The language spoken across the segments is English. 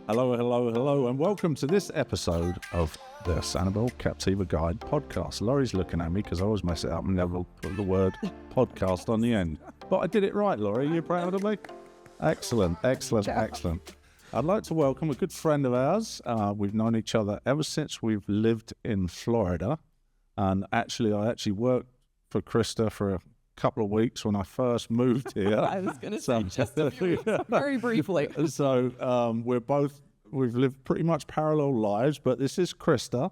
Hello, hello, hello, and welcome to this episode of the Sanibel Captiva Guide podcast. Laurie's looking at me because I always mess it up and never put the word podcast on the end. But I did it right, Laurie. You proud of me? Excellent, excellent, excellent. I'd like to welcome a good friend of ours. We've known each other ever since we've lived in Florida. And I actually worked for Krista for a couple of weeks when I first moved here. I was going to say just a few weeks, very briefly. So we've lived pretty much parallel lives, but this is Krista.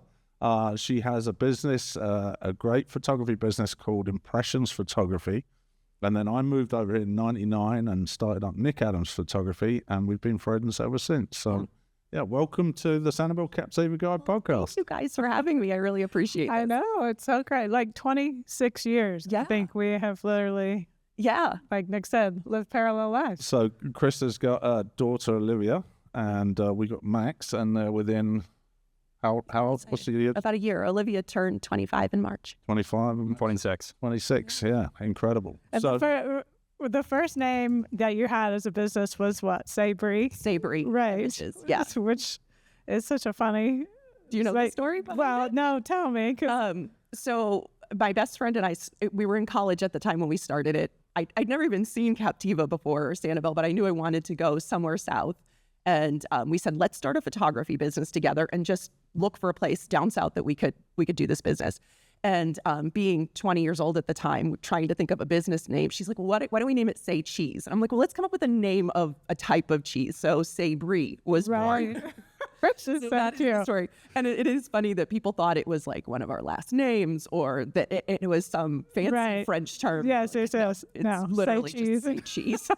She has a business, a great photography business called Impressions Photography. And then I moved over in 99 and started up Nick Adams Photography, and we've been friends ever since. So yeah, welcome to the Sanibel Captiva Guide podcast. Thank you guys for having me. I really appreciate it. I know, it's so great. Like 26 years, I think we have literally, like Nick said, lived parallel lives. So Krista's got a daughter, Olivia, and we got Max, and they're within, how old? What's the year? About a year. Olivia turned 25 in March. 25 and 26. 26, yeah, incredible. And So the first name that you had as a business was what? Sabri? Sabri. Right. Yes. Which is such a funny... Do you know the story behind it? No, tell me. So my best friend and I, we were in college at the time when we started it. I'd never even seen Captiva before or Sanibel, but I knew I wanted to go somewhere south. And we said, let's start a photography business together and just look for a place down south that we could do this business. And being 20 years old at the time, trying to think of a business name, she's like, well, why don't we name it Say Cheese? And I'm like, well, let's come up with a name of a type of cheese. So Sabri was born. So that's the story. And it is funny that people thought it was like one of our last names or that it was some fancy French term. Yes, it's literally Say Cheese. just Say Cheese.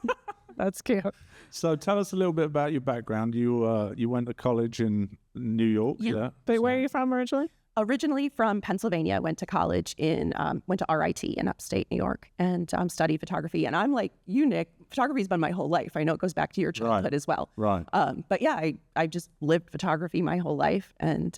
That's cute. So tell us a little bit about your background. You went to college in New York, yeah? But where are you from originally? Originally from Pennsylvania. I went to college went to RIT in upstate New York and studied photography. And I'm like you, Nick, photography's been my whole life. I know it goes back to your childhood as well. Right. But yeah, I just lived photography my whole life and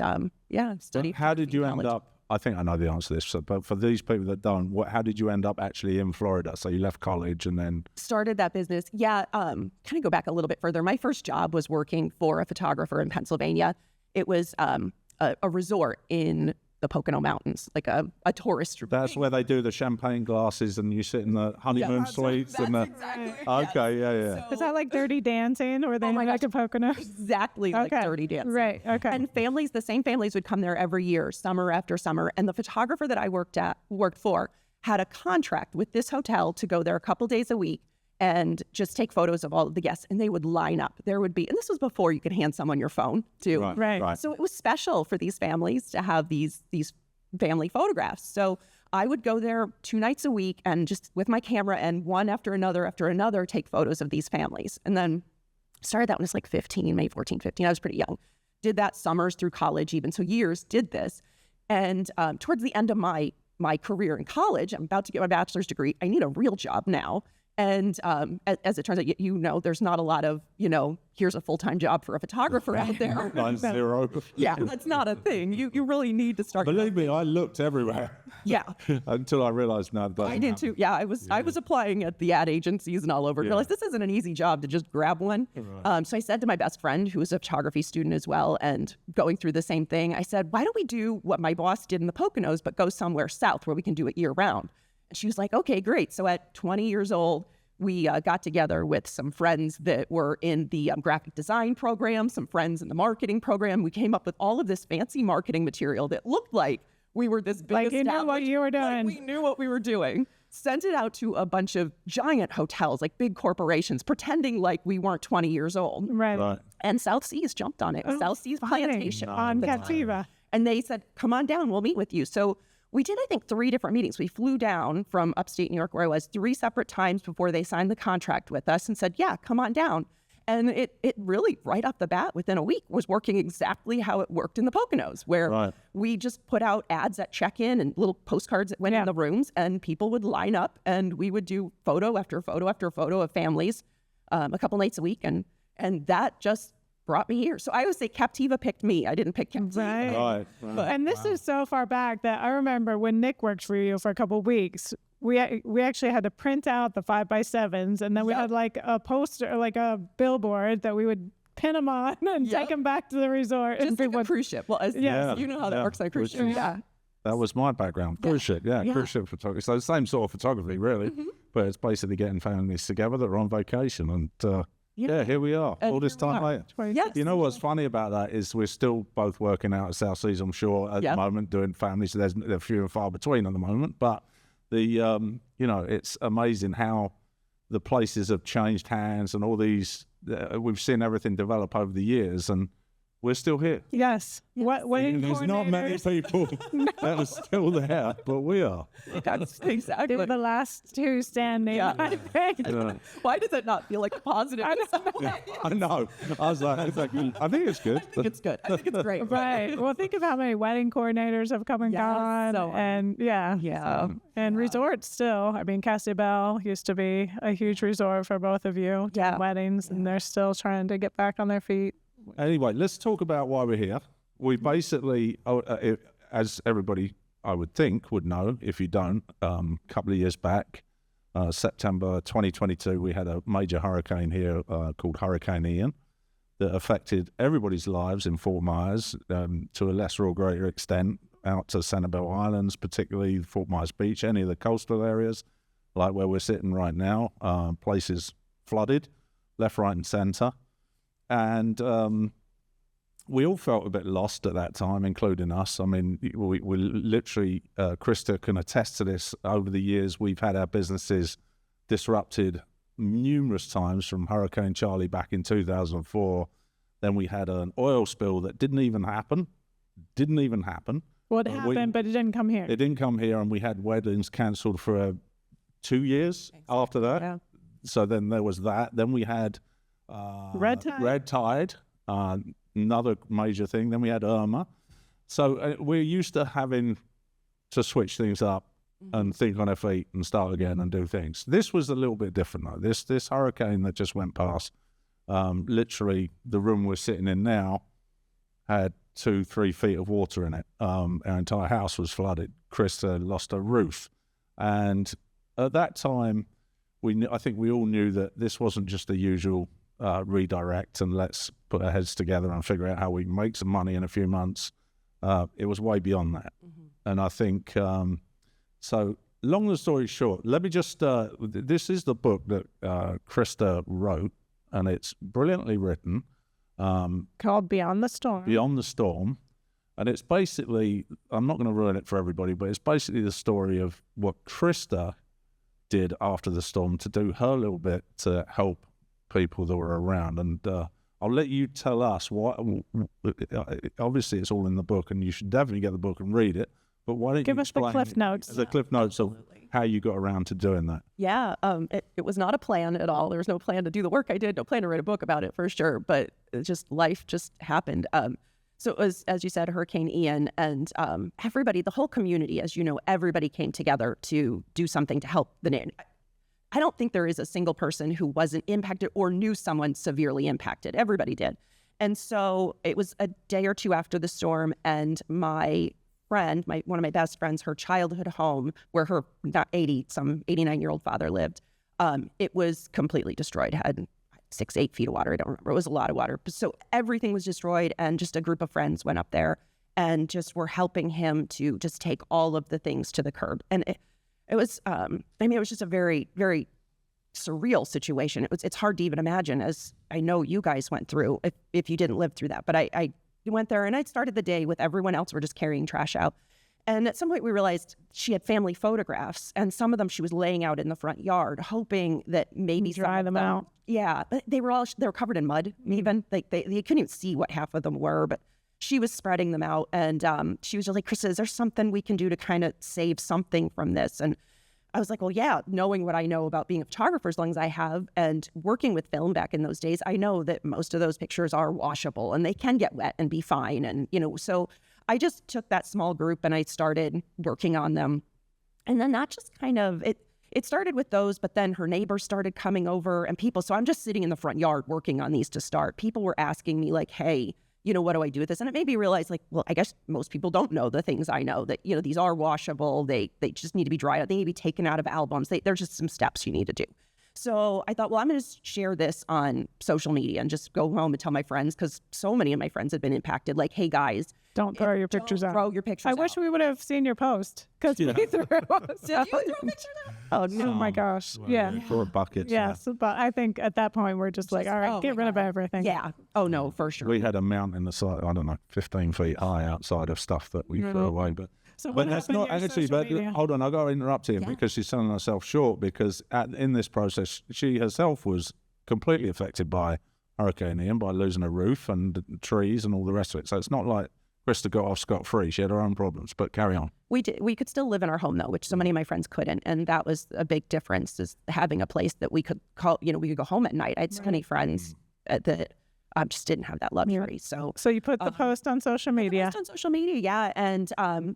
studied. How did you end up? I think I know the answer to this, but for these people that don't, how did you end up actually in Florida? So you left college and then... Started that business. Yeah, kind of go back a little bit further. My first job was working for a photographer in Pennsylvania. It was a resort in the Pocono Mountains, like a tourist. That's where they do the champagne glasses and you sit in the honeymoon suites. Exactly. Okay, yeah. Is that like Dirty Dancing or they like a Pocono? Exactly, like Dirty Dancing. Right, okay. And the same families would come there every year, summer after summer. And the photographer that I worked for had a contract with this hotel to go there a couple days a week and just take photos of all of the guests, and they would line up. There would be, and this was before you could hand someone your phone too. Right. So it was special for these families to have these family photographs. So I would go there 2 nights a week and just with my camera and one after another, take photos of these families. And then started that when I was like 15, maybe 14, 15. I was pretty young. Did that summers through college even, so years did this. And towards the end of my career in college, I'm about to get my bachelor's degree. I need a real job now. And as it turns out, there's not a lot of, here's a full-time job for a photographer out there. 9-0. Yeah, that's not a thing. You really need to start. Believe me, I looked everywhere. Yeah. Until I realized now that I did too. Yeah, I was applying at the ad agencies and all over. Realized this isn't an easy job to just grab one. Right. So I said to my best friend, who was a photography student as well, and going through the same thing, I said, why don't we do what my boss did in the Poconos, but go somewhere south where we can do it year round? And she was like, okay, great. So at 20 years old, we got together with some friends that were in the graphic design program, some friends in the marketing program. We came up with all of this fancy marketing material that looked like we were this big like you knew what you were doing. Like we knew what we were doing. Sent it out to a bunch of giant hotels, like big corporations, pretending like we weren't 20 years old. Right. And South Seas jumped on it. South Seas Plantation. On Captiva. And they said, come on down, we'll meet with you. So we did, I think, 3 different meetings. We flew down from upstate New York, where I was, 3 separate times before they signed the contract with us and said, yeah, come on down. And it really, right off the bat, within a week, was working exactly how it worked in the Poconos, where we just put out ads at check-in and little postcards that went in the rooms, and people would line up, and we would do photo after photo after photo of families a couple nights a week, and that just brought me here. So I always say Captiva picked me. I didn't pick Captiva. Right. And this is so far back that I remember when Nick worked for you for a couple of weeks, we actually had to print out the 5x7s, and then we had like a poster, like a billboard that we would pin them on and take them back to the resort. Just like a cruise ship. Well, you know how that works on a cruise ship. Yeah. That was my background. Cruise ship, cruise ship photography. So the same sort of photography, really. But it's basically getting families together that are on vacation. And here we are, all this time later. Yes. You know what's funny about that is we're still both working out at South Seas, I'm sure, at the moment, doing families. They're few and far between at the moment. But it's amazing how the places have changed hands and all these. We've seen everything develop over the years, and we're still here. Yes. There's not many people that are still there, but we are. That's exactly. We're the last two standing. I think. Why does it not feel like a positive? I know. I was like, I think it's good. I think it's good. I think it's great. Right. Well, think of how many wedding coordinators have come and gone. And resorts still. I mean, Castabel used to be a huge resort for both of you. Weddings, and they're still trying to get back on their feet. Anyway, let's talk about why we're here. We basically, as everybody I would think would know, if you don't, a couple of years back, September 2022, we had a major hurricane here called Hurricane Ian that affected everybody's lives in Fort Myers to a lesser or greater extent, out to Sanibel Islands, particularly Fort Myers Beach, any of the coastal areas, like where we're sitting right now, places flooded, left, right, and center. And we all felt a bit lost at that time, including us. I mean, we literally, Krista can attest to this, over the years, we've had our businesses disrupted numerous times, from Hurricane Charlie back in 2004. Then we had an oil spill that didn't even happen. What happened, but it didn't come here. It didn't come here, and we had weddings cancelled for 2 years after that. Yeah. So then there was that. Then we had Red Tide, another major thing. Then we had Irma. So we're used to having to switch things up and think on our feet and start again and do things. This was a little bit different though. This hurricane that just went past, literally the room we're sitting in now had 2-3 feet of water in it. Our entire house was flooded. Krista lost her roof. And at that time, I think we all knew that this wasn't just the usual redirect and let's put our heads together and figure out how we make some money in a few months. It was way beyond that. And I think, so long story short, let me just, this is the book that Krista wrote, and it's brilliantly written. Called Beyond the Storm. Beyond the Storm. And it's basically, I'm not going to ruin it for everybody, but it's basically the story of what Krista did after the storm to do her little bit to help people that were around. And I'll let you tell us what, obviously it's all in the book and you should definitely get the book and read it, but why don't give you us the cliff notes? The cliff notes of how you got around to doing that. Yeah, it was not a plan at all. There was no plan to do the work I did, no plan to write a book about it for sure, but life just happened. So it was, as you said, Hurricane Ian, and everybody, the whole community, as you know, everybody came together to do something to help the nation. I don't think there is a single person who wasn't impacted or knew someone severely impacted. Everybody did. And so it was a day or two after the storm, and my friend, one of my best friends, her childhood home, where her 89-year-old father lived, it was completely destroyed. It had 6-8 feet of water. I don't remember. It was a lot of water. So everything was destroyed, and just a group of friends went up there and just were helping him to just take all of the things to the curb. And it was, it was just a very, very surreal situation. It's hard to even imagine, as I know you guys went through, if you didn't live through that. But I went there, and I started the day with everyone else. We're just carrying trash out. And at some point we realized she had family photographs, and some of them she was laying out in the front yard, hoping that maybe dry them out. Yeah, but they were covered in mud. Even like they couldn't even see what half of them were, but she was spreading them out. And she was just like, Krista, is there something we can do to kind of save something from this? And I was like, well, yeah, knowing what I know about being a photographer as long as I have and working with film back in those days, I know that most of those pictures are washable and they can get wet and be fine. And, so I just took that small group and I started working on them. And then that just kind of, it started with those, but then her neighbors started coming over and people. So I'm just sitting in the front yard working on these to start. People were asking me like, hey, what do I do with this? And it made me realize, like, well, I guess most people don't know the things I know, that, these are washable. They just need to be dried out. They need to be taken out of albums. There's just some steps you need to do. So I thought, well, I'm going to share this on social media and just go home and tell my friends, because so many of my friends have been impacted. Like, hey, guys, don't throw your pictures out. Throw your pictures out. I wish we would have seen your post, because we threw Did you throw pictures out? Oh, no, my gosh. Well, yeah. For buckets. Yes, but I think at that point we're just like, all right, get rid of everything. Yeah. Oh, no, for sure. We had a mountain the side, I don't know, 15 feet high outside of stuff that we threw away. But that's not actually, but hold on, I've got to interrupt here because she's selling herself short, because in this process, she herself was completely affected by Hurricane Ian, by losing her roof and trees and all the rest of it. So it's not like Krista got off scot-free. She had her own problems, but carry on. We could still live in our home, though, which so many of my friends couldn't. And that was a big difference, is having a place that we could call, we could go home at night. I had so many friends that just didn't have that luxury. So you put the post on social media. On social media, yeah. And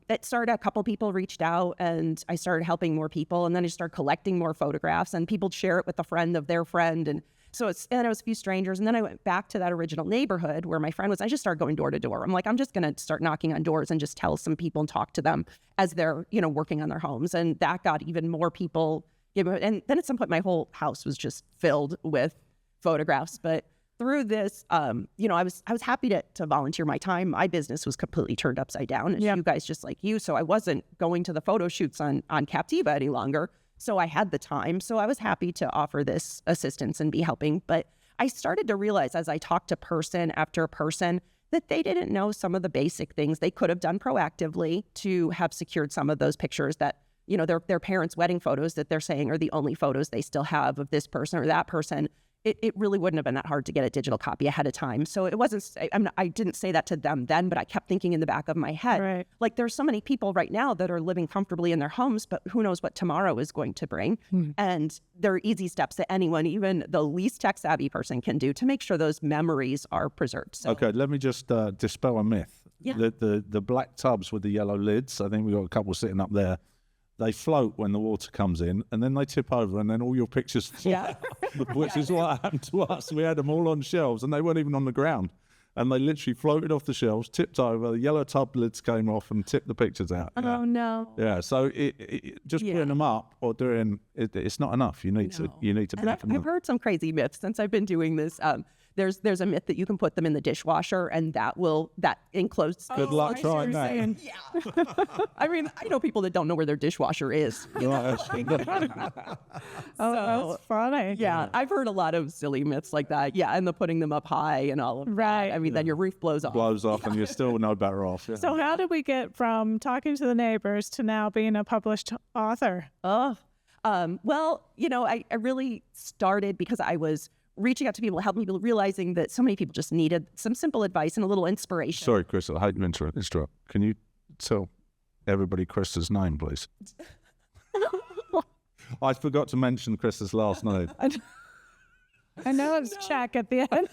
it started, a couple people reached out, and I started helping more people. And then I started collecting more photographs, and people share it with a friend of their friend. And so and it was a few strangers. And then I went back to that original neighborhood where my friend was. I just started going door to door. I'm like, I'm just going to start knocking on doors and just tell some people and talk to them as they're, working on their homes. And that got even more people. And then at some point, my whole house was just filled with photographs. But through this, I was happy to volunteer my time. My business was completely turned upside down, as you guys, just like you. So I wasn't going to the photo shoots on Captiva any longer. So I had the time. So I was happy to offer this assistance and be helping. But I started to realize, as I talked to person after person, that they didn't know some of the basic things they could have done proactively to have secured some of those pictures that, their parents' wedding photos that they're saying are the only photos they still have of this person or that person. It really wouldn't have been that hard to get a digital copy ahead of time. So it wasn't, I didn't say that to them then, but I kept thinking in the back of my head, like, there's so many people right now that are living comfortably in their homes, but who knows what tomorrow is going to bring. And there are easy steps that anyone, even the least tech savvy person, can do to make sure those memories are preserved. So. Okay, let me just dispel a myth. Yeah. The black tubs with the yellow lids, I think we've got a couple sitting up there. They float when the water comes in, and then they tip over, and then all your pictures fall, which is what happened to us. We had them all on shelves, and they weren't even on the ground. And they literally floated off the shelves, tipped over, the yellow tub lids came off and tipped the pictures out. Oh, no. Yeah, so just putting them up or doing it's not enough. You need to and I've heard some crazy myths since I've been doing this. There's a myth that you can put them in the dishwasher and that enclosed. Good luck trying that. Yeah. I mean, I know people that don't know where their dishwasher is. That's funny. Yeah, I've heard a lot of silly myths like that. Yeah, and the putting them up high and all of that. I mean, then your roof blows off. And you're still no better off. Yeah. So how did we get from talking to the neighbors to now being a published author? Well, I really started because I was reaching out to people, helping people, realizing that so many people just needed some simple advice and a little inspiration. Sorry, Krista, I hate to interrupt. Can you tell everybody Krista's name, please? I forgot to mention Krista's last name. I know it's Jack at the end.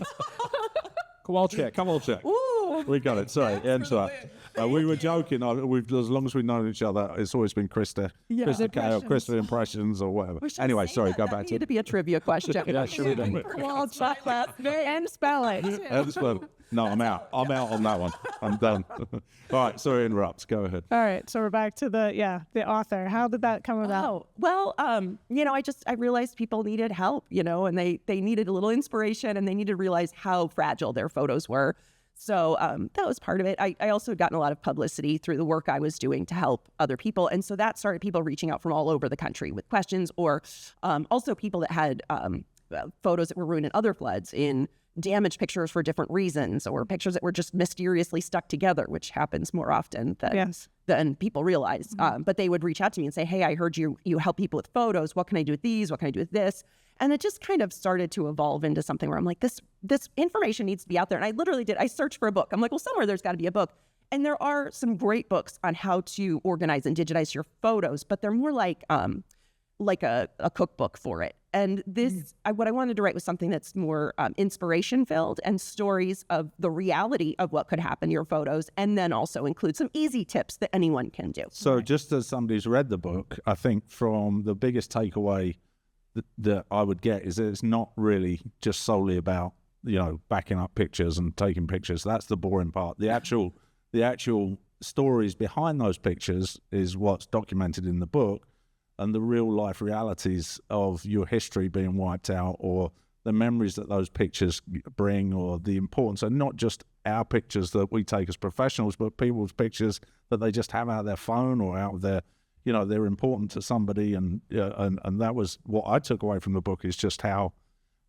Kowalczyk. Ooh, We got it. Sorry, we were joking. As long as we've known each other, it's always been Krista. Yeah. Krista K or Krista Impressions or whatever. Anyway, sorry, go back to it. To be a trivia question. Yeah, sure. And spell it. No, I'm out. I'm out on that one. I'm done. All right, sorry to interrupt. Go ahead. All right, so we're back to the author. How did that come about? Oh, well, I realized people needed help, and they needed a little inspiration, and they needed to realize how fragile their photos were. So that was part of it. I also had gotten a lot of publicity through the work I was doing to help other people. And so that started people reaching out from all over the country with questions, or also people that had photos that were ruined in other floods, in damaged pictures for different reasons, or pictures that were just mysteriously stuck together, which happens more often than people realize. But they would reach out to me and say, hey, I heard you help people with photos. What can I do with these? What can I do with this? And it just kind of started to evolve into something where I'm like, this information needs to be out there. And I literally I searched for a book. I'm like, well, somewhere there's got to be a book. And there are some great books on how to organize and digitize your photos, but they're more like a cookbook for it. And what I wanted to write was something that's more inspiration filled and stories of the reality of what could happen to your photos, and then also include some easy tips that anyone can do. So just as somebody who's read the book, I think from the biggest takeaway that I would get is that it's not really just solely about, backing up pictures and taking pictures. That's the boring part. The actual stories behind those pictures is what's documented in the book. and the real life realities of your history being wiped out, or the memories that those pictures bring, or the importance, and not just our pictures that we take as professionals, but people's pictures that they just have out of their phone or out of their, they're important to somebody. And that was what I took away from the book, is just how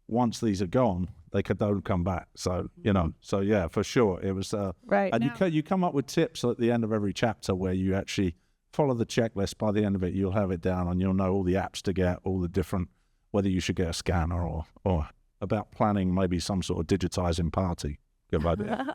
once these are gone, they don't come back. So, so yeah, for sure. It was, right. And you come up with tips at the end of every chapter where you actually follow the checklist. By the end of it, you'll have it down and you'll know all the apps to get, all the different, whether you should get a scanner or about planning maybe some sort of digitizing party. Good idea.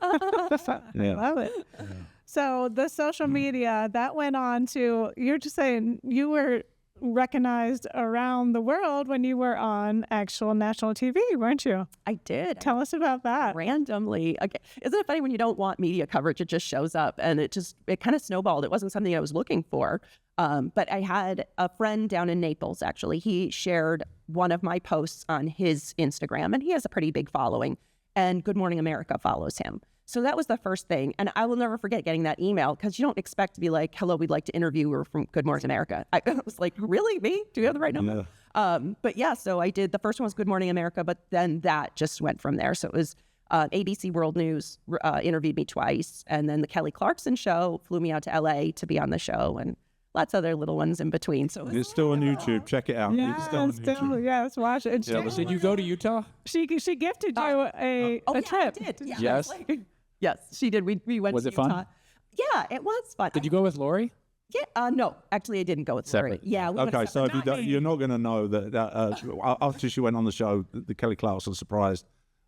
Yeah. Love it. Yeah. So the social media, that went on to, you're just saying you were recognized around the world when you were on actual national TV, weren't you? I did. Tell us about that. Randomly. Okay. Isn't it funny when you don't want media coverage, it just shows up, and it kind of snowballed. It wasn't something I was looking for. But I had a friend down in Naples, actually. He shared one of my posts on his Instagram, and he has a pretty big following, and Good Morning America follows him. So that was the first thing. And I will never forget getting that email, because you don't expect to be like, hello, we'd like to interview her from Good Morning America. I was like, really? Me? Do you have the right number? No. But yeah, so I did. The first one was Good Morning America, but then that just went from there. So it was ABC World News interviewed me twice. And then the Kelly Clarkson show flew me out to LA to be on the show, and lots of other little ones in between. So it's still on YouTube. Check it out. Yeah, it's still on YouTube. Yes, watch it. Did you go to Utah? She gifted you a trip. I did. Yeah, yes. Yes, she did. We went was to it Utah. fun? Yeah, it was fun. Did you go with Lori? Yeah, no, actually I didn't go with Lori. Yeah. Okay, so if you're not going to know that after she went on the show, the Kelly Clarkson surprised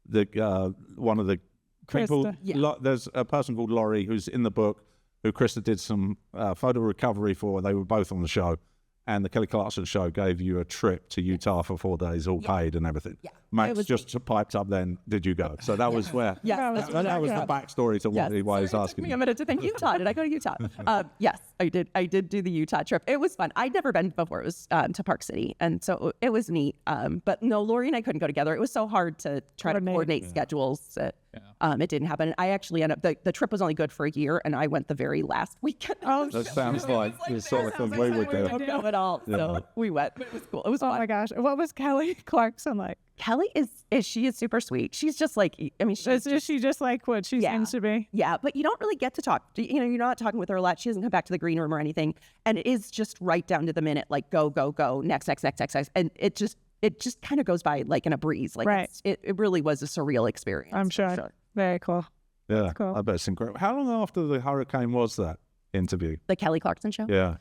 one of the people. Yeah. There's a person called Lori who's in the book, who Krista did some photo recovery for. They were both on the show. And the Kelly Clarkson show gave you a trip to Utah for 4 days, all paid and everything. Yeah. Max just piped up then, did you go? So that was where, that was the backstory to why he's asking. It took me a minute to think, Utah, did I go to Utah? Yes, I did. I did do the Utah trip. It was fun. I'd never been before. It was to Park City. And so it was neat. But no, Lori and I couldn't go together. It was so hard to try to coordinate schedules. It didn't happen. I actually ended up, the trip was only good for a year, and I went the very last weekend. That sounds like the sort of thing we would do. I don't know at all. So we went, but it was cool. It was fun. Oh my gosh. What was Kelly Clarkson like? Kelly is super sweet. She's just like, I mean, is she just like what she seems to be? Yeah, but you don't really get to talk. You're not talking with her a lot. She doesn't come back to the green room or anything. And it is just right down to the minute, like go, next. And it just kind of goes by like in a breeze. Like it really was a surreal experience. I'm sure. Very cool. Yeah, cool. I bet it's incredible. How long after the hurricane was that interview? The Kelly Clarkson show? Yeah.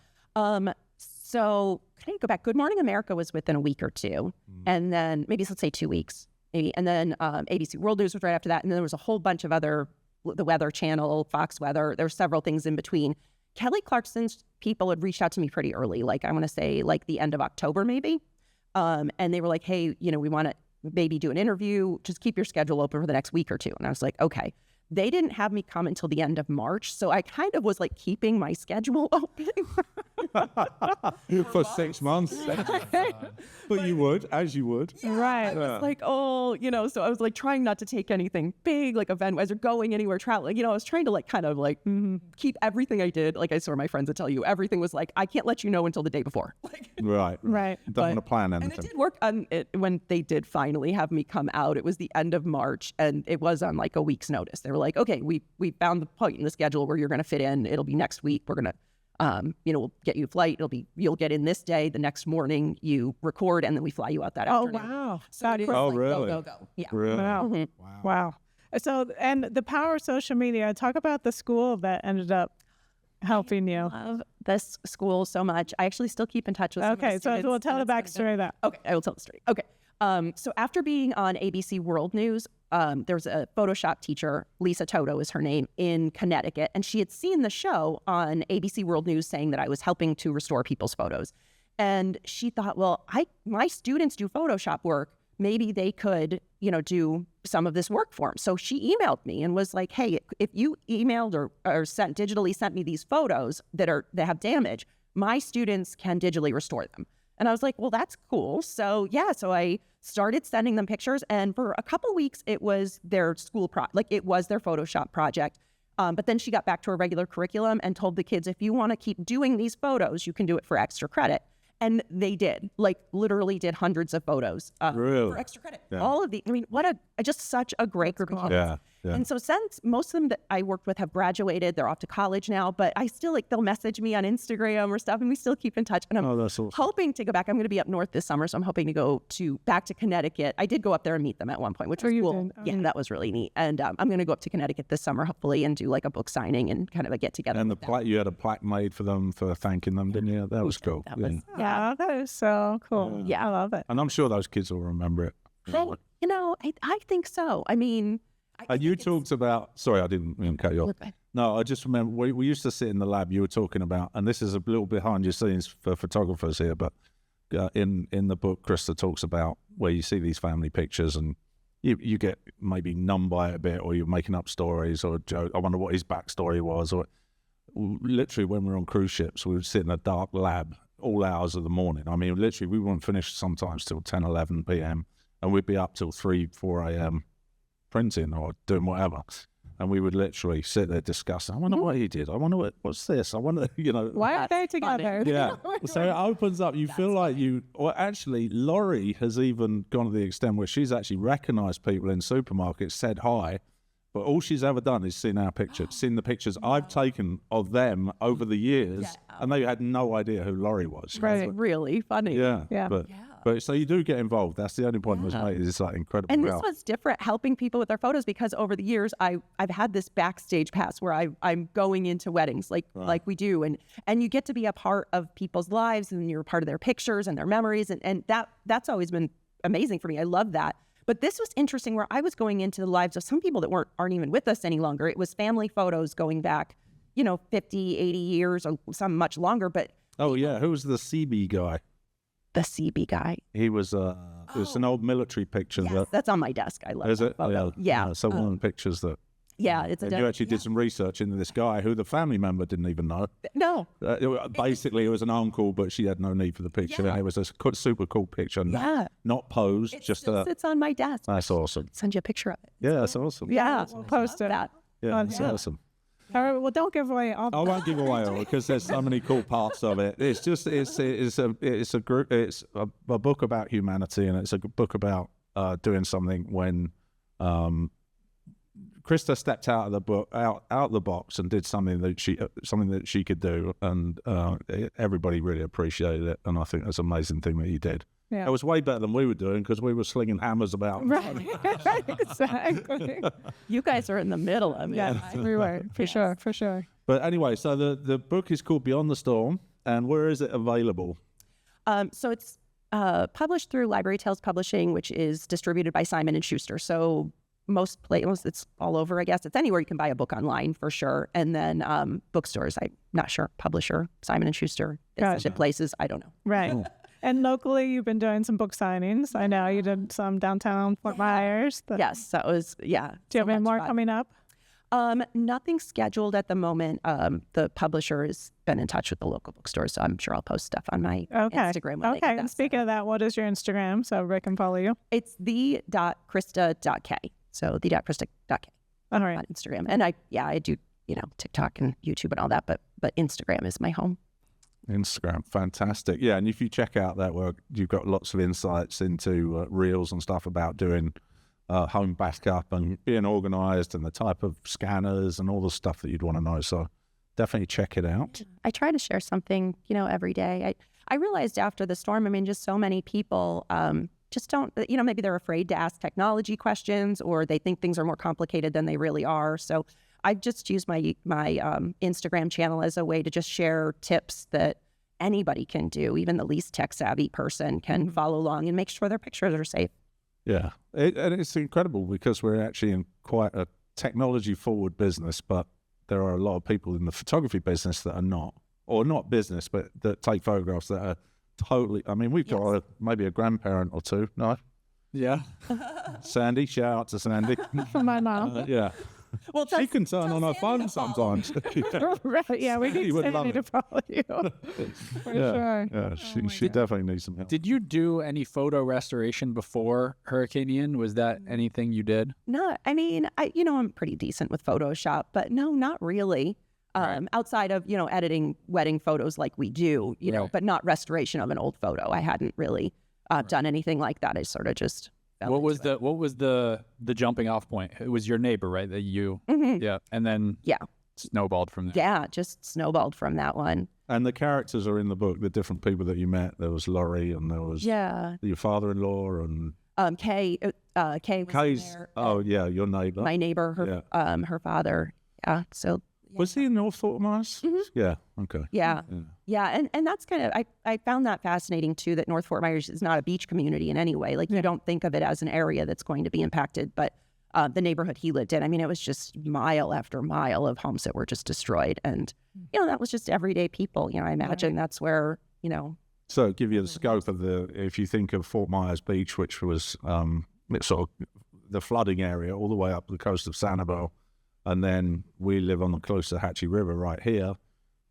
So can I go back? Good Morning America was within a week or two. And then maybe let's say 2 weeks, maybe. And then ABC World News was right after that. And then there was a whole bunch of other, the Weather Channel, Fox Weather. There were several things in between. Kelly Clarkson's people had reached out to me pretty early, like I want to say like the end of October maybe. And they were like, hey, we want to maybe do an interview. Just keep your schedule open for the next week or two. And I was like, okay. They didn't have me come until the end of March. So I kind of was like keeping my schedule open. For 6 months. But you would, as you would. Yeah, right. I was like, so I was like trying not to take anything big, like event-wise or going anywhere, traveling. I was trying to like kind of like keep everything I did. Like I saw my friends would tell you, everything was like, I can't let you know until the day before. Right. Right. Don't want to plan anything. And it did work when they did finally have me come out. It was the end of March, and it was on like a week's notice. They were like, okay, we found the point in the schedule where you're going to fit in. It'll be next week. We're going to, we'll get you a flight. You'll get in this day. The next morning you record, and then we fly you out that afternoon. Oh, wow. So it is really? Go. Yeah. Really? Wow. Wow. So, and the power of social media, talk about the school that ended up helping you. I love this school so much. I actually still keep in touch with some of the so students, we'll tell the backstory of that. Okay, I will tell the story. Okay. So after being on ABC World News, there's a Photoshop teacher, Lisa Toto is her name, in Connecticut, and she had seen the show on ABC World News saying that I was helping to restore people's photos. And she thought, well, my students do Photoshop work. Maybe they could, do some of this work for them. So she emailed me and was like, hey, if you emailed or digitally sent me these photos that have damage, my students can digitally restore them. And I was like, well, that's cool. So so I started sending them pictures, and for a couple weeks, it was their school it was their Photoshop project. But then she got back to her regular curriculum and told the kids, if you want to keep doing these photos, you can do it for extra credit. And they did, like literally did hundreds of photos Really? for extra credit. Yeah. All of the, I mean, just such a great group of kids. Yeah. And so since most of them that I worked with have graduated, they're off to college now, but I still they'll message me on Instagram or stuff and we still keep in touch. And I'm that's awesome. hoping to go back. I'm going to be up north this summer, so I'm hoping to go back to Connecticut. I did go up there and meet them at one point, which was cool. Did? Yeah, that was really neat. And I'm going to go up to Connecticut this summer, hopefully, and do like a book signing and kind of a get together. And you had a plaque made for them for thanking them, didn't you? That was cool. That was, that is so cool. Yeah, I love it. And I'm sure those kids will remember it. Well, I think so. I mean, And you talked about, sorry, I didn't mean to cut you off. Okay. No, I just remember we used to sit in the lab, you were talking about, and this is a little behind your scenes for photographers here, but in the book, Krista talks about where you see these family pictures and you get maybe numb by it a bit, or you're making up stories, or I wonder what his backstory was, or literally when we were on cruise ships, we would sit in a dark lab all hours of the morning. I mean, literally we wouldn't finish sometimes till 10, 11 p.m. and we'd be up till 3, 4 a.m. printing or doing whatever. And we would literally sit there discussing, I wonder what he did. I wonder what's this? I wonder, Why are they together? Yeah. So it opens up. You feel like actually, Laurie has even gone to the extent where she's actually recognized people in supermarkets, said hi, but all she's ever done is seen our pictures, seen the pictures I've taken of them over the years, and they had no idea who Laurie was. Right. Really funny. Yeah. But so you do get involved. That's the only point I was making. It's like incredible. And this was different, helping people with their photos, because over the years I've had this backstage pass where I'm going into weddings like we do, and you get to be a part of people's lives, and you're a part of their pictures and their memories, and that's always been amazing for me. I love that. But this was interesting where I was going into the lives of some people that aren't even with us any longer. It was family photos going back, 50, 80 years, or some much longer. But who was the CB guy? The CB guy. He was it was an old military picture. Yes, that's on my desk. I love that. Is it? Photo. Yeah. So one of the pictures that. Yeah, it's you actually did some research into this guy who the family member didn't even know. No. Basically, it was an uncle, but she had no need for the picture. Yeah. It was a super cool picture. Not posed, it just sits on my desk. That's awesome. Send you a picture of it. Yeah, that's awesome. Yeah, we'll post it. That. Yeah, that's awesome. All right, well, don't give away all. I won't give away all because there's so many cool parts of it. It's just it's a book about humanity, and it's a book about doing something when Krista stepped out of the book, out the box, and did something that she could do, and everybody really appreciated it. And I think that's an amazing thing that you did. Yeah. It was way better than we were doing because we were slinging hammers about. Right, exactly. You guys are in the middle of it. Yeah, we were, for sure. But anyway, so the book is called Beyond the Storm, and where is it available? So it's published through Library Tales Publishing, which is distributed by Simon & Schuster. So most places, it's all over, I guess. It's anywhere you can buy a book online for sure. And then bookstores, I'm not sure. Publisher, Simon & Schuster. It's at places, I don't know. Right. Oh. And locally, you've been doing some book signings. I know you did some downtown Fort Myers. Yes, that was, Do you have any more coming up? Nothing scheduled at the moment. The publisher has been in touch with the local bookstore, so I'm sure I'll post stuff on my Instagram. When And speaking of that, what is your Instagram so Rick can follow you? It's the.krista.k. So the.krista.k. All right. On Instagram. And I do, TikTok and YouTube and all that, but Instagram is my home. Instagram, fantastic. Yeah, and if you check out that work, you've got lots of insights into reels and stuff about doing home backup and being organized and the type of scanners and all the stuff that you'd want to know. So definitely check it out. I try to share something, every day. I realized after the storm, just so many people just don't, maybe they're afraid to ask technology questions, or they think things are more complicated than they really are. So I've just used my Instagram channel as a way to just share tips that anybody can do. Even the least tech-savvy person can follow along and make sure their pictures are safe. Yeah, and it's incredible because we're actually in quite a technology-forward business, but there are a lot of people in the photography business that are not, or not business, but that take photographs that are totally, we've got maybe a grandparent or two, no? Yeah. Sandy, shout out to Sandy. For my mom. Yeah. Well, she can turn on her phone sometimes. Right, yeah, we need Sandy to follow you. For sure. Yeah, she definitely needs some help. Did you do any photo restoration before Hurricane Ian? Was that anything you did? No, I'm pretty decent with Photoshop, but no, not really. outside of, editing wedding photos like we do, but not restoration of an old photo. I hadn't really done anything like that. I sort of just What was the jumping off point? It was your neighbor, right? That you, and then snowballed from there. Yeah, just snowballed from that one. And the characters are in the book, the different people that you met. There was Laurie, and there was your father-in-law, and Kay was there. Oh yeah, your neighbor. My neighbor, her father. Yeah. So was he in North Fort Myers? Yeah. Okay. Yeah. And that's kind of I found that fascinating too. That North Fort Myers is not a beach community in any way. Like you don't think of it as an area that's going to be impacted, but the neighborhood he lived in, I mean, it was just mile after mile of homes that were just destroyed, and that was just everyday people. I imagine that's where So give you the scope of if you think of Fort Myers Beach, which was it's sort of the flooding area all the way up the coast of Sanibel, and then we live on the close Hatchie River right here,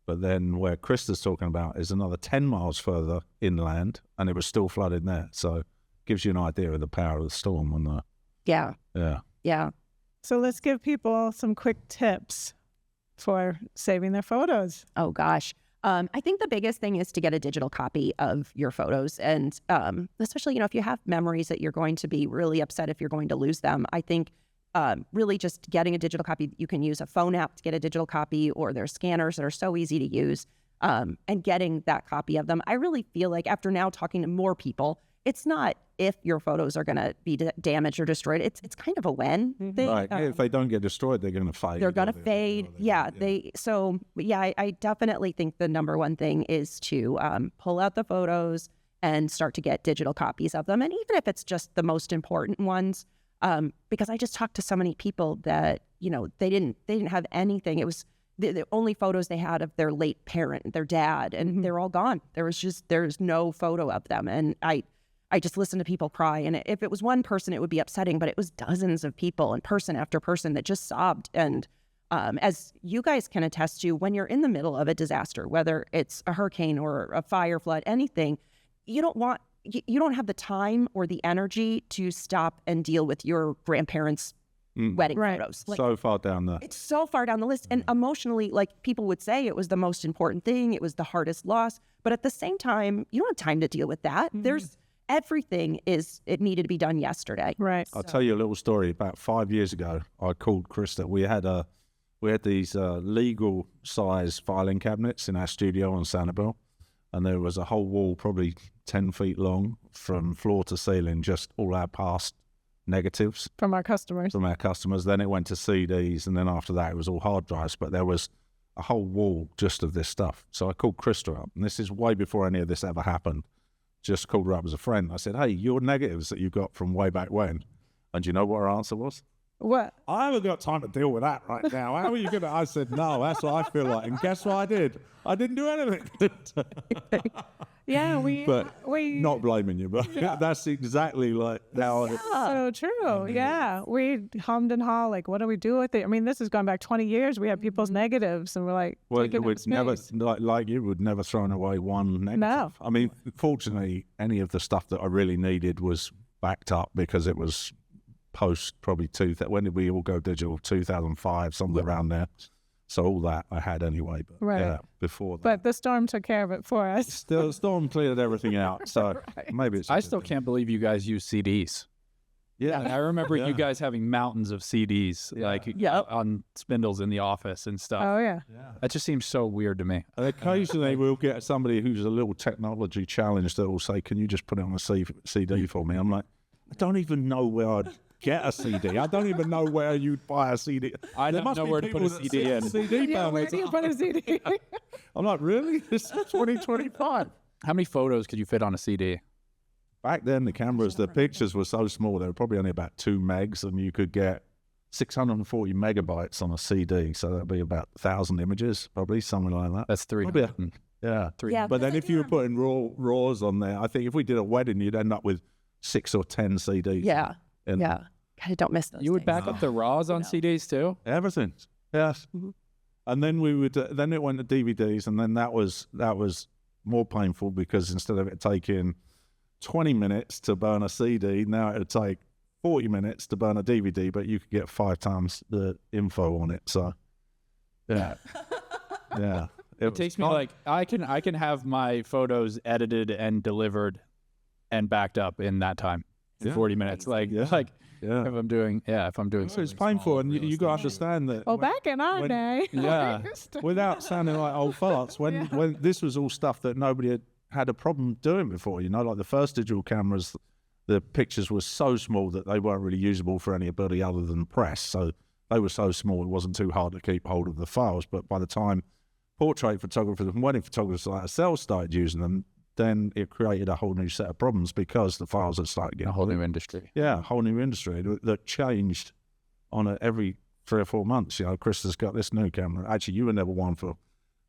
but then where Krista's talking about is another 10 miles further inland, and it was still flooded there. So it gives you an idea of the power of the storm. And Yeah. So let's give people some quick tips for saving their photos. Oh, gosh. I think the biggest thing is to get a digital copy of your photos. And especially, if you have memories that you're going to be really upset if you're going to lose them, I think really just getting a digital copy. You can use a phone app to get a digital copy, or there's scanners that are so easy to use, and getting that copy of them. I really feel like after now talking to more people, it's not if your photos are going to be damaged or destroyed. It's kind of a when. Right. If they don't get destroyed, they're going to fade. They're going to fade. I definitely think the number one thing is to pull out the photos and start to get digital copies of them. And even if it's just the most important ones, because I just talked to so many people that, they didn't have anything. It was the only photos they had of their late parent, their dad, and they're all gone. There's no photo of them. And I just listened to people cry. And if it was one person, it would be upsetting, but it was dozens of people and person after person that just sobbed. And as you guys can attest to, when you're in the middle of a disaster, whether it's a hurricane or a fire, flood, anything, you don't have the time or the energy to stop and deal with your grandparents' wedding photos. So far down the... It's so far down the list. And emotionally, like people would say, it was the most important thing. It was the hardest loss. But at the same time, you don't have time to deal with that. Everything it needed to be done yesterday. Right. I'll tell you a little story. About 5 years ago, I called Krista. We had these legal size filing cabinets in our studio on Sanibel, and there was a whole wall probably 10 feet long from floor to ceiling, just all our past negatives. From our customers. Then it went to CDs, and then after that it was all hard drives, but there was a whole wall just of this stuff. So I called Krista up, and this is way before any of this ever happened. Just called her up as a friend. I said, hey, your negatives that you got from way back when. And do you know what her answer was? What? I haven't got time to deal with that right now. How are you going to? I said, no, that's what I feel like. And guess what I did? I didn't do anything. we not blaming you, but that's exactly like now. So true. Yeah. We hummed and hawed, like, what do we do with it? I mean, this has gone back 20 years. We have people's negatives, and we're like, well, it would never, like you would never thrown away one negative. No. I mean, fortunately, any of the stuff that I really needed was backed up because it was post probably when did we all go digital? 2005, something around there. So all that I had anyway, but before that. But the storm took care of it for us. Still, the storm cleared everything out. So maybe it's. I still can't believe you guys use CDs. Yeah, I remember you guys having mountains of CDs, on spindles in the office and stuff. Oh yeah. That just seems so weird to me. And occasionally we'll get somebody who's a little technology challenged that will say, "Can you just put it on a CD for me?" I'm like, I don't even know where I'd get a CD. I don't even know where you'd buy a CD. I don't know where to put a CD in. Where do you put a CD? I'm like, really? This is 2025. How many photos could you fit on a CD? Back then, the pictures were so small, they were probably only about 2 megs, and you could get 640 megabytes on a CD. So that'd be about 1,000 images, probably, something like that. That's 300. Yeah. But then if you were putting RAWs on there, I think if we did a wedding, you'd end up with 6 or 10 CDs. Yeah. God, I don't miss those. You would back up the RAWs on CDs too? Everything. Yes. Mm-hmm. And then we would. Then it went to DVDs, and then that was more painful because instead of it taking 20 minutes to burn a CD, now it would take 40 minutes to burn a DVD, but you could get 5 times the info on it. So, yeah. Yeah. It takes me like I can have my photos edited and delivered and backed up in that time, 40 minutes. If I'm doing it's painful, and you got to understand that. Well, back in our day, without sounding like old farts, when this was all stuff that nobody had a problem doing before, like the first digital cameras, the pictures were so small that they weren't really usable for anybody other than press. So they were so small, it wasn't too hard to keep hold of the files. But by the time portrait photographers and wedding photographers like ourselves started using them, then it created a whole new set of problems because the files had started getting a whole new industry. Yeah, a whole new industry that changed on every 3 or 4 months. Krista's got this new camera. Actually, you were never one for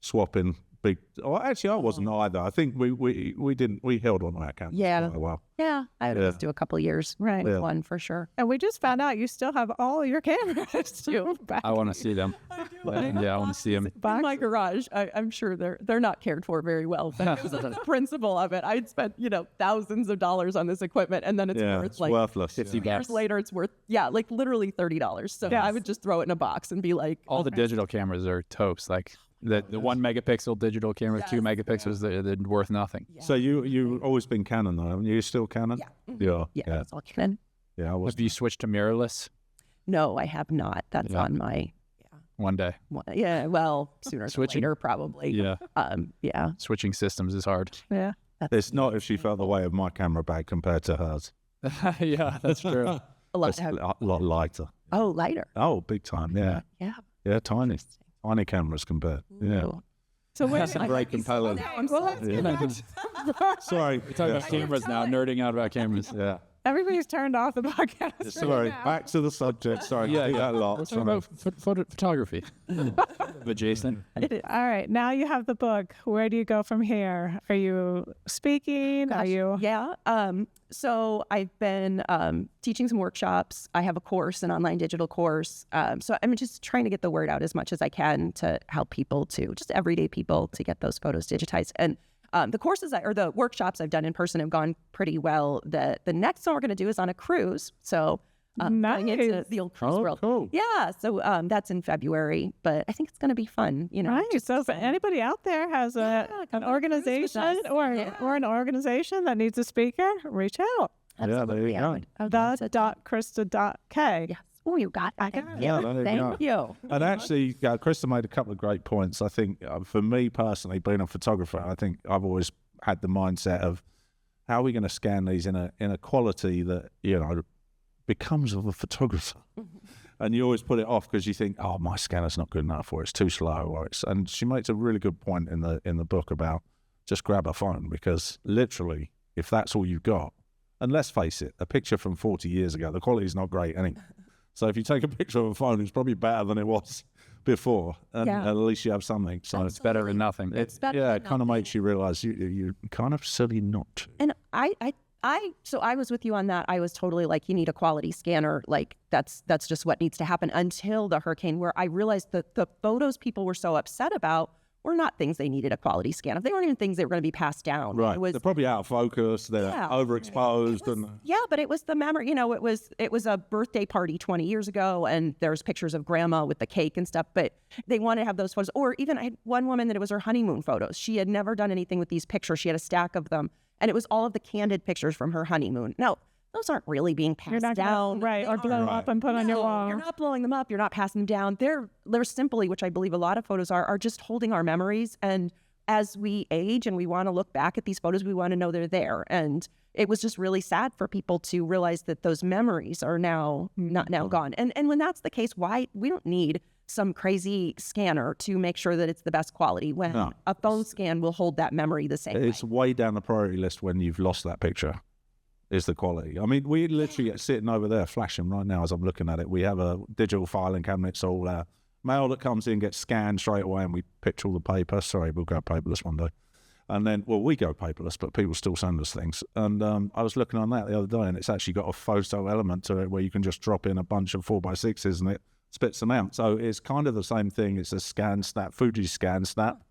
swapping big. Oh, actually, I wasn't either. I think we didn't. We held on to our camera for quite a while. Yeah, I would do a couple of years. Right, with one for sure. And we just found out you still have all your cameras too. I want to see them. I want to see them. In my garage, I'm sure they're not cared for very well. But the principle of it, I'd spent thousands of dollars on this equipment, and then it's worth like worthless. 50 years later, it's worth like literally $30. So I would just throw it in a box and be like, all the digital cameras are toast. Like the 1 megapixel digital cameras, 2 megapixels, they're worth nothing. Yeah. So you always been Canon though, haven't you? You still Canon? Yeah. Yeah, it's all Canon. Yeah, have you switched to mirrorless? No, I have not. That's on my one day. Yeah, well, sooner or later, probably. Yeah. Switching systems is hard. Yeah. It's not if she felt the weight of my camera bag compared to hers. Yeah, that's true. a lot lighter. Oh, lighter. Oh, big time. Yeah. Yeah, tiny cameras compared. Yeah. So that's a great component. Sorry, we're talking about cameras now, nerding out about cameras. Yeah. Everybody's turned off the podcast. Sorry, back to the subject. Sorry, that a lot. Let's talk about photography. Adjacent. All right, now you have the book. Where do you go from here? Are you speaking? Gosh, are you? Yeah. So I've been teaching some workshops. I have a course, an online digital course. So I'm just trying to get the word out as much as I can to help people, just everyday people, to get those photos digitized. And the courses or the workshops I've done in person have gone pretty well. The next one we're going to do is on a cruise. So going into the old cruise world. Cool. Yeah. So that's in February, but I think it's going to be fun. Right. So if anybody out there has an organization or an organization that needs a speaker, reach out. Absolutely. Yeah, there you go. Krista.K. Yes. Oh, you got it. Thank you. And actually, Krista made a couple of great points. I think for me personally, being a photographer, I think I've always had the mindset of how are we going to scan these in a quality that becomes of a photographer. And you always put it off because you think, oh, my scanner's not good enough, or it's too slow, and she makes a really good point in the book about just grab a phone, because literally, if that's all you've got, and let's face it, a picture from 40 years ago, the quality is not great anyway. So if you take a picture of a phone, it's probably better than it was before, and at least you have something. So it's better than nothing. It's better. It kind of makes you realize you're kind of silly not to. And so I was with you on that. I was totally like, you need a quality scanner. Like that's just what needs to happen, until the hurricane, where I realized that the photos people were so upset about were not things they needed a quality scan of. They weren't even things that were going to be passed down. Right. They're probably out of focus. They're overexposed. But it was the memory. It was a birthday party 20 years ago, and there's pictures of grandma with the cake and stuff. But they wanted to have those photos. Or even I had one woman that it was her honeymoon photos. She had never done anything with these pictures. She had a stack of them, and it was all of the candid pictures from her honeymoon. Now, those aren't really being passed down. Or blown up and put on your wall. You're not blowing them up. You're not passing them down. They're simply, which I believe a lot of photos are just holding our memories. And as we age and we want to look back at these photos, we want to know they're there. And it was just really sad for people to realize that those memories are now gone. And when that's the case, why we don't need some crazy scanner to make sure that it's the best quality, when a phone scan will hold that memory the same way. It's way down the priority list when you've lost that picture. Is the quality. I mean, we literally sitting over there flashing right now as I'm looking at it. We have a digital filing cabinet, so all our mail that comes in gets scanned straight away, and we pitch all the paper. Sorry, we'll go paperless one day. And then, we go paperless, but people still send us things. And I was looking on that the other day, and it's actually got a photo element to it where you can just drop in a bunch of 4x6s and it spits them out. So it's kind of the same thing. It's a scan snap, Fuji scan snap.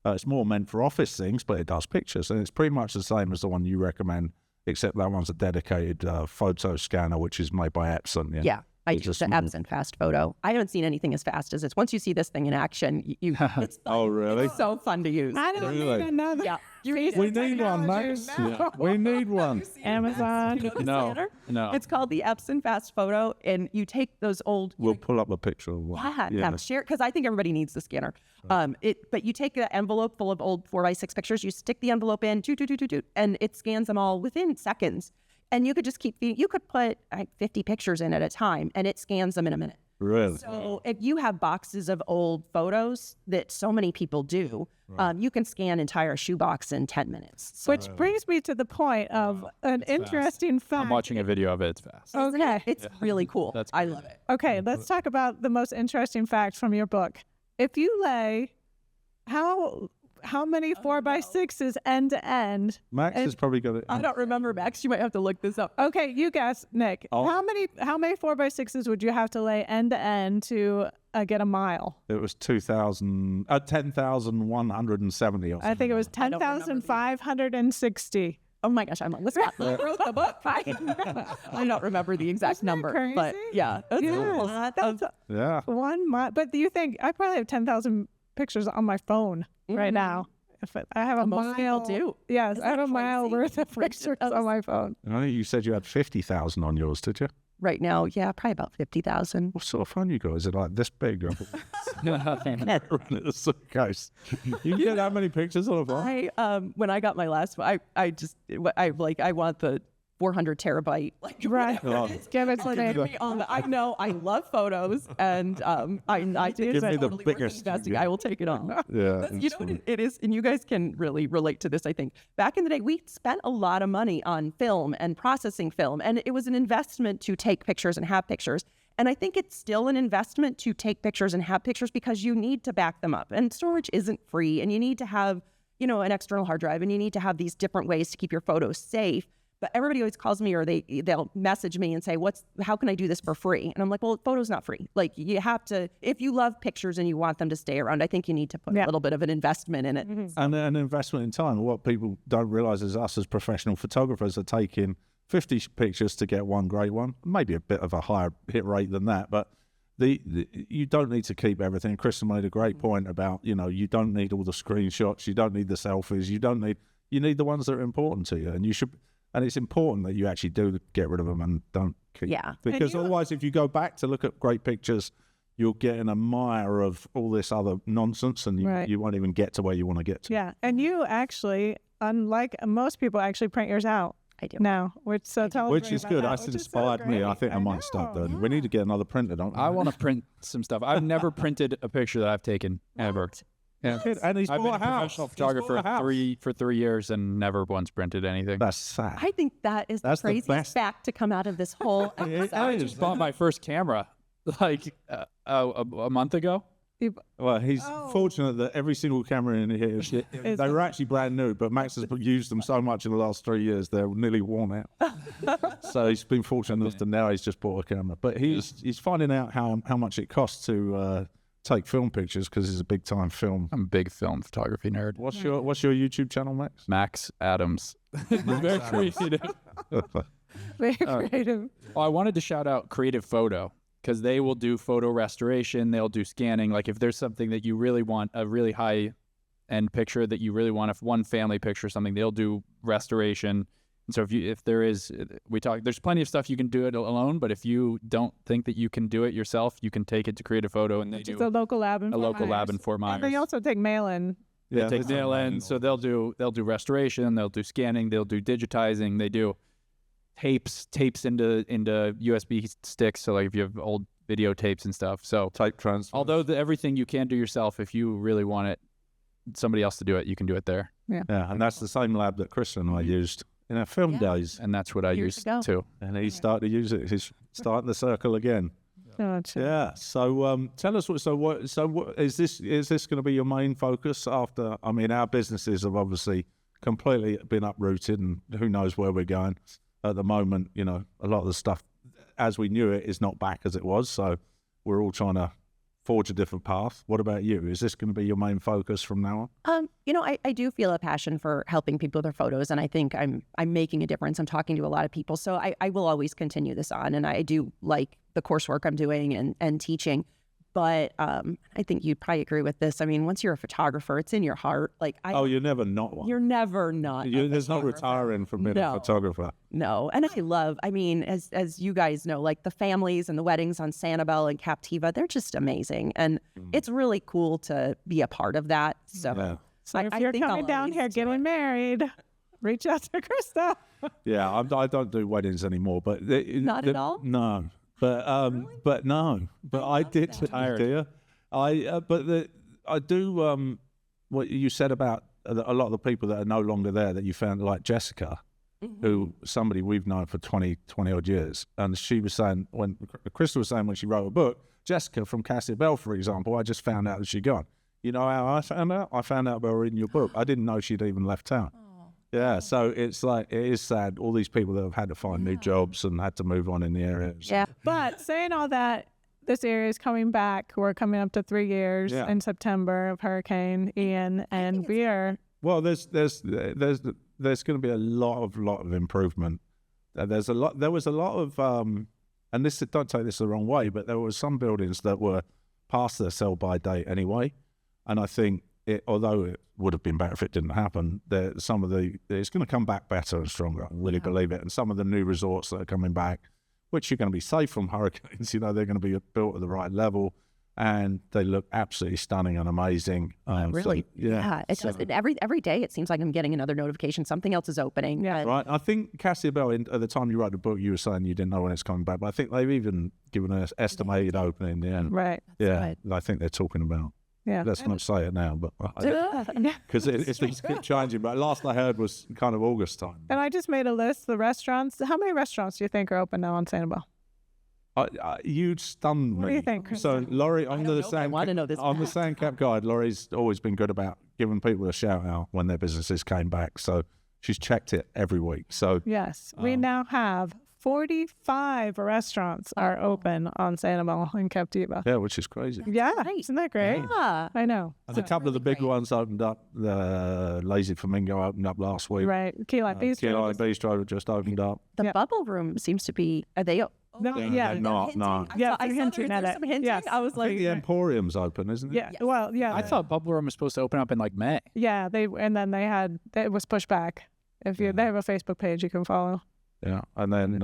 It's more meant for office things, but it does pictures. And it's pretty much the same as the one you recommend, except that one's a dedicated photo scanner, which is made by Epson. I use the Epson fast photo. I haven't seen anything as fast as this. Once you see this thing in action, it's fun. Oh, really? It's so fun to use. I don't need another. Yeah. We need one, Max. Yeah. We need one. Amazon. You know the scanner? No. It's called the Epson Fast Photo, and you take those old. We'll pull up a picture of one. Yeah, share because I think everybody needs the scanner. But you take an envelope full of old 4x6 pictures, you stick the envelope in, and it scans them all within seconds. And you could just keep feeding. You could put 50 pictures in at a time, and it scans them in a minute. Really? So if you have boxes of old photos that so many people do, you can scan entire shoebox in 10 minutes. So, Which brings me to the point of an interesting fact. I'm watching a video of it. It's fast. Okay. it's really cool. I love it. Okay, let's talk about the most interesting fact from your book. If you lay, how many 4x6s end to end? Max has probably got it. I don't remember, Max. You might have to look this up. Okay, you guess, Nick. Oh. How many 4x6s would you have to lay end to end to get a mile? It was 10,170. I think it was 10,560. Oh my gosh, I'm on the spot. I wrote the book. I don't remember the exact number, crazy? but yeah, that's a lot of. Yeah. 1 mile. But do you think I probably have 10,000 pictures on my phone right now? If I have a Most people mile, do. yes, Isn't I have that a mile crazy? worth of pictures on my phone. I think you said you had 50,000 on yours, did you? Right now, yeah, probably about 50,000. What sort of phone you got? Is it like this big? Or a suitcase. You get that many pictures on a phone? When I got my last one, I want the 400 terabyte. Right. Give it to me. I know I love photos, and I do. Give me the totally worth biggest. investing. I will take it all. Yeah. You know what it is, and you guys can really relate to this, I think. Back in the day, we spent a lot of money on film and processing film, and it was an investment to take pictures and have pictures. And I think it's still an investment to take pictures and have pictures because you need to back them up. And storage isn't free, and you need to have, an external hard drive, and you need to have these different ways to keep your photos safe. But everybody always calls me or they'll message me and say, how can I do this for free? And I'm like, well, photo's not free. Like you have to, if you love pictures and you want them to stay around, I think you need to put a little bit of an investment in it. Mm-hmm. And an investment in time. What people don't realize is us as professional photographers are taking 50 pictures to get one great one. Maybe a bit of a higher hit rate than that, but you don't need to keep everything. Krista made a great point about, you don't need all the screenshots. You don't need the selfies. You need the ones that are important to you. And you should... And it's important that you actually do get rid of them and don't keep. Yeah. Because otherwise, if you go back to look at great pictures, you'll get in a mire of all this other nonsense and you won't even get to where you want to get to. Yeah. And you actually, unlike most people, actually print yours out. I do. Now, which is good. That's inspired me. I think I might start doing it. We need to get another printer, don't we? I want to print some stuff. I've never printed a picture that I've taken ever. Yeah. And I've been a professional photographer for 3 years and never once printed anything. That's sad. I think that's the craziest fact to come out of this whole episode. I just bought my first camera like a month ago. Well, he's fortunate that every single camera in here, they were actually brand new, but Max has used them so much in the last 3 years, they're nearly worn out. So he's been fortunate enough to now he's just bought a camera. But he's finding out how much it costs to take film pictures because he's a big time film. I'm a big film photography nerd. What's your YouTube channel, Max? Max Adams. Very creative. Very creative. I wanted to shout out Creative Photo because they will do photo restoration. They'll do scanning. Like if there's something that you really want, a really high end picture that you really want, if one family picture or something, they'll do restoration. And so there's plenty of stuff you can do it alone, but if you don't think that you can do it yourself, you can take it to Creative Photo and they do a local lab in Fort Myers. And they also take mail-in. Yeah, they take mail-in, so they'll do restoration, they'll do scanning, they'll do digitizing, they do tapes into USB sticks. So like if you have old videotapes and stuff, so tape transfer. Although everything you can do yourself, if you really want somebody else to do it, you can do it there. Yeah, and that's the same lab that Krista and I used in our film days, and that's what I used too. And he started to use it. He's starting the circle again. Gotcha. Yeah. So tell us what is this going to be your main focus after? I mean, our businesses have obviously completely been uprooted, and who knows where we're going at the moment. A lot of the stuff as we knew it is not back as it was. So we're all trying to forge a different path. What about you? Is this going to be your main focus from now on? I do feel a passion for helping people with their photos, and I think I'm making a difference. I'm talking to a lot of people, so I will always continue this on, and I do like the coursework I'm doing and teaching. But I think you'd probably agree with this. I mean, once you're a photographer, it's in your heart. You're never not one. You're never not. There's no retiring from being a photographer. No, and as you guys know, like the families and the weddings on Sanibel and Captiva, they're just amazing, and it's really cool to be a part of that. So, so if you're coming down here getting married, reach out to Krista. Yeah, I don't do weddings anymore, but not at all. No. But I did. Tired. I do. What you said about a lot of the people that are no longer there that you found, like Jessica, who somebody we've known for 20 odd years, and she was saying when Krista was saying when she wrote a book, Jessica from Sanibel, for example, I just found out that she'd gone. You know how I found out? I found out about reading your book. I didn't know she'd even left town. Yeah, so it's like, it is sad, all these people that have had to find new jobs and had to move on in the area. Yeah. But saying all that, this area is coming back. We're coming up to 3 years in September of Hurricane Ian, and we are... Well, there's going to be a lot of improvement. There was a lot of, and this, don't take this the wrong way, but there were some buildings that were past their sell-by date anyway, and I think, although it would have been better if it didn't happen, it's going to come back better and stronger. I really believe it. And some of the new resorts that are coming back, which are going to be safe from hurricanes, they're going to be built at the right level, and they look absolutely stunning and amazing. Really? It does. Every day it seems like I'm getting another notification. Something else is opening. Yeah. Right. I think Sanibel, at the time you wrote the book, you were saying you didn't know when it's coming back, but I think they've even given an estimated opening in the end. Right. Yeah. I think they're talking about. Yeah. Let's not say it now, but because things keep changing. But last I heard was kind of August time. And I just made a list. The restaurants. How many restaurants do you think are open now on Sanibel? You stunned me. What do you think, Krista? So Laurie, on the Sandcap Guide, Laurie's always been good about giving people a shout out when their businesses came back. So she's checked it every week. So yes, we now have 45 restaurants are open on Sanibel and Captiva. Yeah, which is crazy. Yeah, isn't that great? Yeah. I know. And a couple of the big ones opened up. The Lazy Flamingo opened up last week. Right. Key Lime Bistro. Key Lime Bistro just opened up. The Bubble Room seems to be. Are they? No, they're not. No. Yeah, I saw hinting at it. some hinting. Yes. I was I like, think the Emporium's open, isn't it? Yeah. Well, yeah. I thought Bubble Room was supposed to open up in like May. Yeah, it was pushed back. They have a Facebook page you can follow. Yeah, and then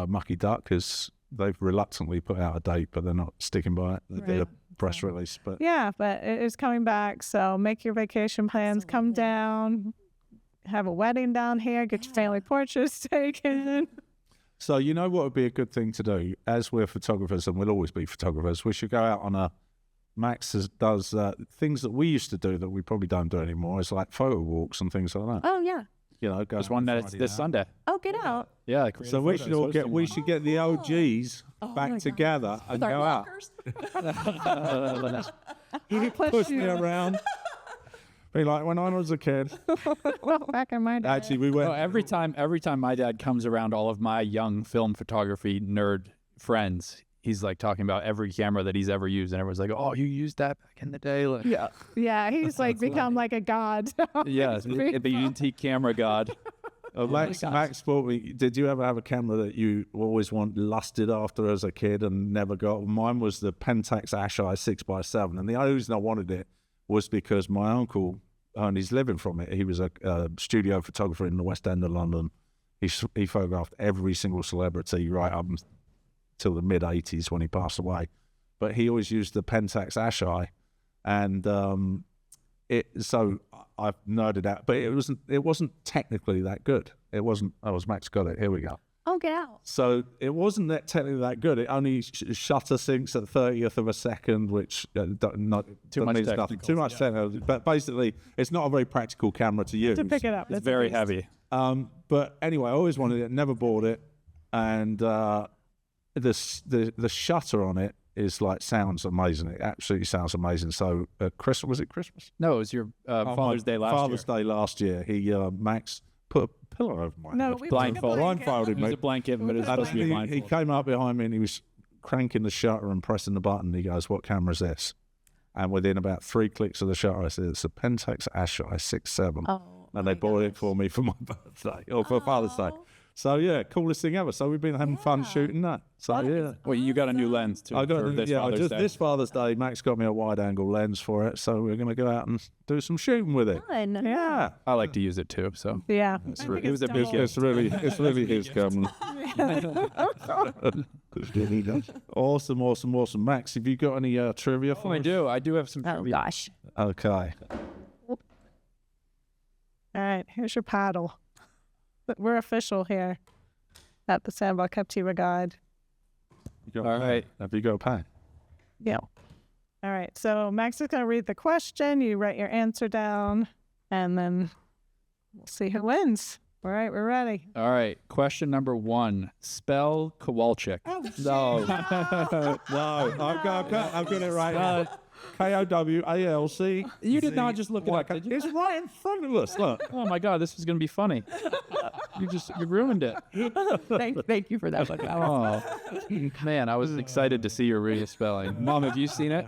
Mucky Duck they've reluctantly put out a date, but they're not sticking by it. They did a press release, but but it is coming back. So make your vacation plans. Come down, have a wedding down here. Get your family portraits taken. So you know what would be a good thing to do, as we're photographers and we'll always be photographers. We should go out on Max does things that we used to do that we probably don't do anymore. It's like photo walks and things like that. oh yeah. There's one that's this Sunday. Oh, get out. Yeah. So we should get the OGs back together and go out. Push me around. Be like when I was a kid. Well, back in my day. Actually, we went. Every time my dad comes around all of my young film photography nerd friends, he's like talking about every camera that he's ever used, and everyone's like, "Oh, you used that back in the day?" Like, yeah, he's like become like a god. Yeah, the antique camera god. Max bought me. Did you ever have a camera that you always lusted after as a kid and never got? Mine was the Pentax Asheye 6x7, and the only reason I wanted it was because my uncle earned his living from it. He was a studio photographer in the West End of London. He photographed every single celebrity right up till the mid-'80s when he passed away. But he always used the Pentax Asheye, and so I've nerded out. But it wasn't technically that good. It wasn't. Oh, Max got it. Here we go. Oh, get out. So it wasn't technically that good. It only shutter syncs at 30th of a second, which Too much technical. But basically, it's not a very practical camera to use. To pick it up. It's very heavy. But anyway, I always wanted it, never bought it, and the shutter on it is sounds amazing. It absolutely sounds amazing. So was it Christmas? No, it was your Father's Day last year. He Max put a pillow over my head. Blindfolded Blindfolded me. It was me. a blanket, but it was supposed to be a blindfold. He came up behind me and he was cranking the shutter and pressing the button. He goes, "What camera is this?" And within about 3 clicks of the shutter, I said, "It's a Pentax Asheye 6.7." And they bought it for me for my birthday or for Father's Day. So yeah, coolest thing ever. So we've been having fun shooting that. So yeah. Well, you got a new lens too. I got Father's Day. this Father's Day. Max got me a wide-angle lens for it, so we're going to go out and do some shooting with it. Fun. Yeah, I like to use it too. So Yeah. it was a big gift. it's really his camera. Awesome. Max, have you got any trivia for I us? do. I do have some Oh trivia. gosh. Okay. All right, here's your paddle. We're official here at the Sanibel Captiva Guide. All right. Have you got a pen? Yeah. All right, so Max is going to read the question. You write your answer down, and then we'll see who wins. All right, we're ready. All right. Question number 1. Spell Kowalczyk. No. No. I've got it right now. Kowalc. You did not just look it up, did you? It's right in front of us. Look. Oh my God, this was going to be funny. You ruined it. Thank you for that one. Oh man, I was excited to see your real spelling. Mom, have you seen it?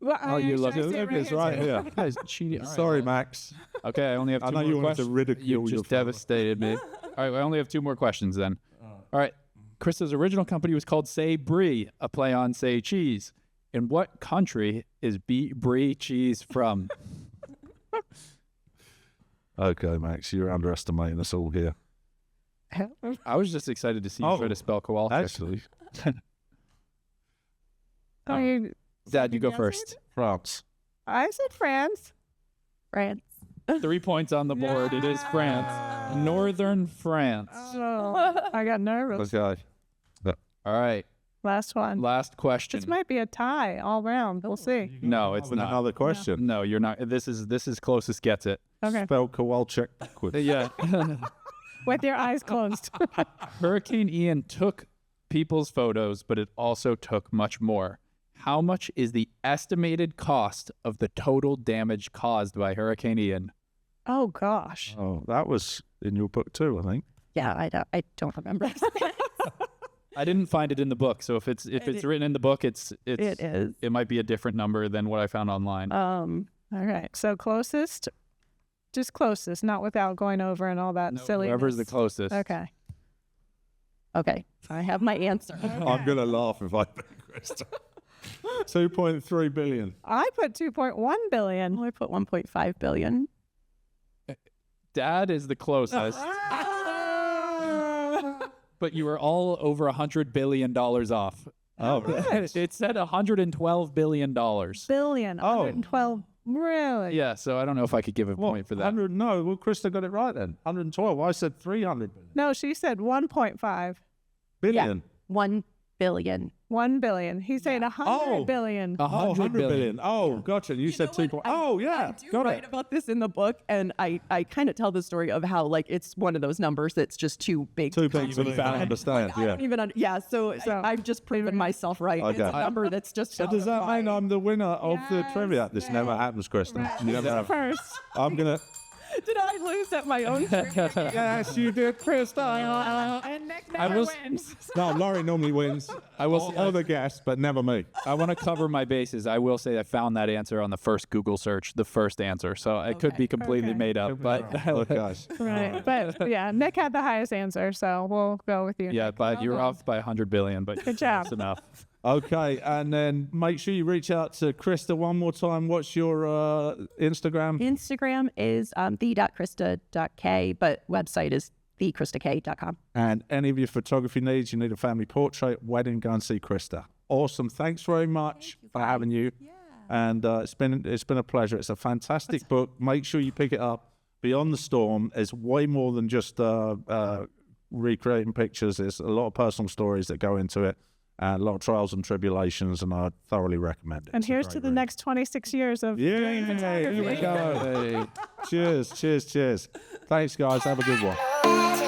Well, Oh, you look. It's right here. You guys cheating. Sorry, Max. Okay, I only have 2 I know more you wanted to questions. ridicule You your just father. devastated me. All right, I only have 2 more questions then. All right, Krista's original company was called Say Brie, a play on Say Cheese. In what country is Brie cheese from? Okay, Max, you're underestimating us all here. I was just excited to see you try to spell Kowalczyk. Actually, Dad, you go first. France. I said France. France. 3 points on the board. It is France. Northern France. Oh, I got nervous. Okay. All right, Last one. last question. This might be a tie all round. We'll see. No, it's With not. another question. No, you're not. This is closest gets it. Okay. Spell Kowalczyk backwards. Yeah. With your eyes closed. Hurricane Ian took people's photos, but it also took much more. How much is the estimated cost of the total damage caused by Hurricane Ian? Oh, gosh. Oh, that was in your book too, I think. Yeah, I don't remember. I didn't find it in the book, so if it's written in the book, it is. It might be a different number than what I found online. All right. So closest, just closest, not without going over and all that silliness. Whoever's the closest. Okay. Okay, I have my answer. I'm going to laugh if I pick Krista. 2.3 billion. I put 2.1 billion. I put 1.5 billion. Dad is the closest, but you were all over $100 billion off. Oh, It said $112 billion. Billion. 112. Really? Yeah, so I don't know if I could give a point for that. 100, no, well, Krista got it right then. 112. I said 300 No, she said 1.5. billion. 1 billion. 1 billion. He's saying 100 billion. 100 billion. Oh, gotcha. You said 2. Oh, yeah. I do Got write it. about this in the book, and I kind of tell the story of how like it's one of those numbers that's just too big. Too big to understand. I Yeah. don't even so I've just proven myself right. It's Okay. a number that's just. So does that mean I'm the winner of the trivia? This never happens, Krista. You never have. First. I'm gonna. Did I lose at my own trivia? Yes, you did, Krista. And Nick I never will- wins. No, Laurie normally wins. I will All other guests, but never me. I want to cover my bases. I will say I found that answer on the first Google search, the first answer. So it could be completely Okay. made up, but Oh, guys. Right. But yeah, Nick had the highest answer, so we'll go with you. yeah, Nick. but you're off by 100 billion, but Good job. that's enough. Okay, and then make sure you reach out to Krista one more time. What's your Instagram? Instagram is the.krista.k, but website is thekristak.com. And any of your photography needs, you need a family portrait, wedding, go and see Krista. Awesome. Thanks very much for having you. Yeah. And it's been a pleasure. It's a fantastic book. Make sure you pick it up. Beyond the Storm is way more than just recreating pictures. There's a lot of personal stories that go into it. And a lot of trials and tribulations, and I thoroughly recommend it. And It's a here's great to the read. next 26 years of doing photography. Here we go. Cheers. Thanks, guys. Have a good one.